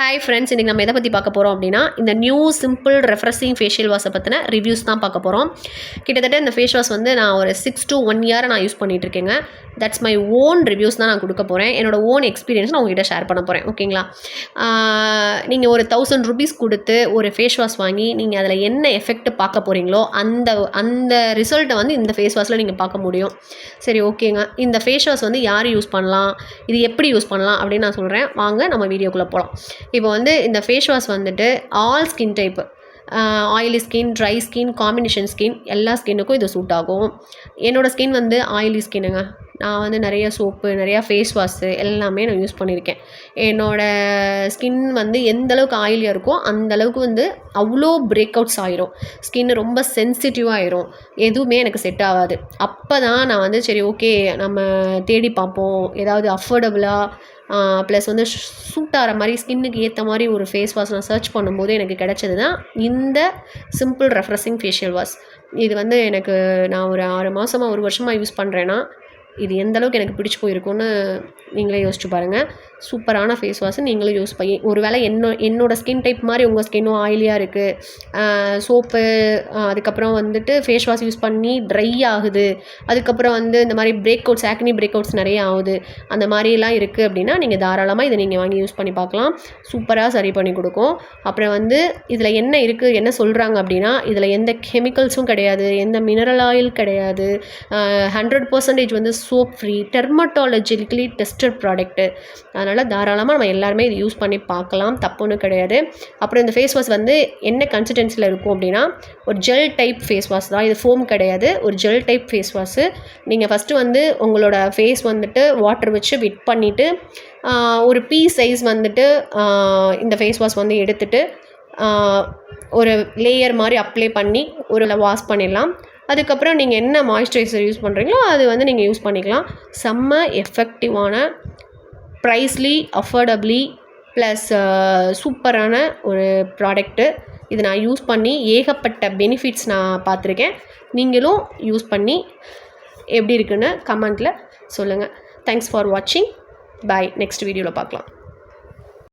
Hi friends, இன்றைக்கி நம்ம எதை பற்றி பார்க்க போகிறோம் அப்படின்னா, இந்த நியூ சிம்பிள் ரெஃப்ரெஷிங் ஃபேஷியல் வாஷை பற்றின ரிவ்யூஸ் தான் பார்க்க போகிறோம். கிட்டத்தட்ட இந்த ஃபேஸ் வாஷ் வந்து நான் ஒரு 6 to 1 year நான் யூஸ் பண்ணிகிட்ருக்கேங்க. தட்ஸ் மை ஓன் ரிவ்யூஸ் தான் நான் கொடுக்க போகிறேன். என்னோடய ஓன் எக்ஸ்பீரியன்ஸ் நான் உங்ககிட்ட ஷேர் பண்ண போகிறேன். ஓகேங்களா? நீங்கள் ஒரு 1000 rupees கொடுத்து ஒரு ஃபேஸ் வாஷ் வாங்கி நீங்கள் அதில் என்ன எஃபெக்ட் பார்க்க போகிறீங்களோ அந்த ரிசல்ட்டை வந்து இந்த ஃபேஸ் வாஷில் நீங்கள் பார்க்க முடியும். சரி, ஓகேங்க. இந்த ஃபேஸ் வாஷ் வந்து யார் யூஸ் பண்ணலாம், இது எப்படி யூஸ் பண்ணலாம் அப்படின்னு நான் சொல்கிறேன். வாங்க நம்ம வீடியோக்குள்ளே போகலாம். இப்போ வந்து இந்த ஃபேஸ் வாஷ் வந்துட்டு all skin type, oily skin, dry skin, combination skin, எல்லா ஸ்கின்னுக்கும் இது சூட் ஆகும். என்னோடய ஸ்கின் வந்து ஆயிலி ஸ்கின்னுங்க. நான் வந்து நிறைய சோப்பு, நிறையா ஃபேஸ் வாஷு எல்லாமே நான் யூஸ் பண்ணியிருக்கேன். என்னோடய ஸ்கின் வந்து எந்தளவுக்கு ஆயிலியாக இருக்கோ அந்தளவுக்கு வந்து அவ்வளோ பிரேக் அவுட்ஸ் ஆயிரும். ஸ்கின் ரொம்ப சென்சிட்டிவாகிடும். எதுவுமே எனக்கு செட் ஆகாது. அப்போ தான் நான் வந்து சரி ஓகே நம்ம தேடி பார்ப்போம், ஏதாவது அஃபோர்டபுளாக ப்ளஸ் வந்து சூட் ஆகிற மாதிரி ஸ்கின்னுக்கு ஏற்ற மாதிரி ஒரு ஃபேஸ் வாஷ் நான் சர்ச் பண்ணும்போது எனக்கு கிடச்சது தான் இந்த சிம்பிள் ரெஃப்ரெஷிங் ஃபேஷியல் வாஷ். இது வந்து எனக்கு நான் ஒரு 6 மாதமாக 1 வருஷமாக யூஸ் பண்ணுறேன்னா இது எந்த அளவுக்கு எனக்கு பிடிச்சி போயிருக்குன்னு நீங்களே யோசிச்சு பாருங்கள். சூப்பரான ஃபேஸ் வாஷ் நீங்களும் யூஸ் பண்ணி ஒரு வேளை என்னோடய ஸ்கின் டைப் மாதிரி உங்கள் ஸ்கின்னும் ஆயிலியாக இருக்குது, சோப்பு அதுக்கப்புறம் வந்துட்டு ஃபேஸ் வாஷ் யூஸ் பண்ணி ட்ரை ஆகுது, அதுக்கப்புறம் வந்து இந்த மாதிரி பிரேக் அவுட்ஸ், ஆக்னி பிரேக் அவுட்ஸ் நிறைய ஆகுது, அந்த மாதிரிலாம் இருக்குது அப்படின்னா நீங்கள் தாராளமாக இதை நீங்கள் வாங்கி யூஸ் பண்ணி பார்க்கலாம். சூப்பராக சரி பண்ணி கொடுக்கும். அப்புறம் வந்து இதில் என்ன இருக்குது, என்ன சொல்கிறாங்க அப்படின்னா, இதில் எந்த கெமிக்கல்ஸும் கிடையாது, எந்த மினரல் ஆயில் கிடையாது, 100% வந்து soap free, dermatologically tested product. அதனால் தாராளமாக நம்ம எல்லாருமே இது யூஸ் பண்ணி பார்க்கலாம், தப்புன்னு கிடையாது. அப்புறம் இந்த ஃபேஸ் வாஷ் வந்து என்ன கன்சிஸ்டன்சியில் இருக்கும் அப்படின்னா, ஒரு ஜெல் டைப் ஃபேஸ் வாஷ் தான். இது ஃபோம் கிடையாது, ஒரு ஜெல் டைப் ஃபேஸ் வாஷு. நீங்கள் ஃபஸ்ட்டு வந்து உங்களோட ஃபேஸ் வந்துட்டு வாட்டர் வச்சு விட் பண்ணிவிட்டு ஒரு பீ சைஸ் வந்துட்டு இந்த ஃபேஸ் வாஷ் வந்து எடுத்துகிட்டு ஒரு லேயர் மாதிரி அப்ளை பண்ணி ஒரு வாஷ் பண்ணிடலாம். அதுக்கப்புறம் நீங்கள் என்ன மாய்ஸ்சரைசர் யூஸ் பண்ணுறீங்களோ அது வந்து நீங்கள் யூஸ் பண்ணிக்கலாம். செம்ம எஃபெக்டிவான, ப்ரைஸ்லி, அஃபோர்டபிளி ப்ளஸ் சூப்பரான ஒரு ப்ராடக்ட்டு. இது நான் யூஸ் பண்ணி ஏகப்பட்ட பெனிஃபிட்ஸ் நான் பார்த்துருக்கேன். நீங்களும் யூஸ் பண்ணி எப்படி இருக்குன்னு கமெண்ட்டில் சொல்லுங்கள். தேங்க்ஸ் ஃபார் வாட்சிங். பாய். நெக்ஸ்ட் வீடியோவில் பார்க்கலாம்.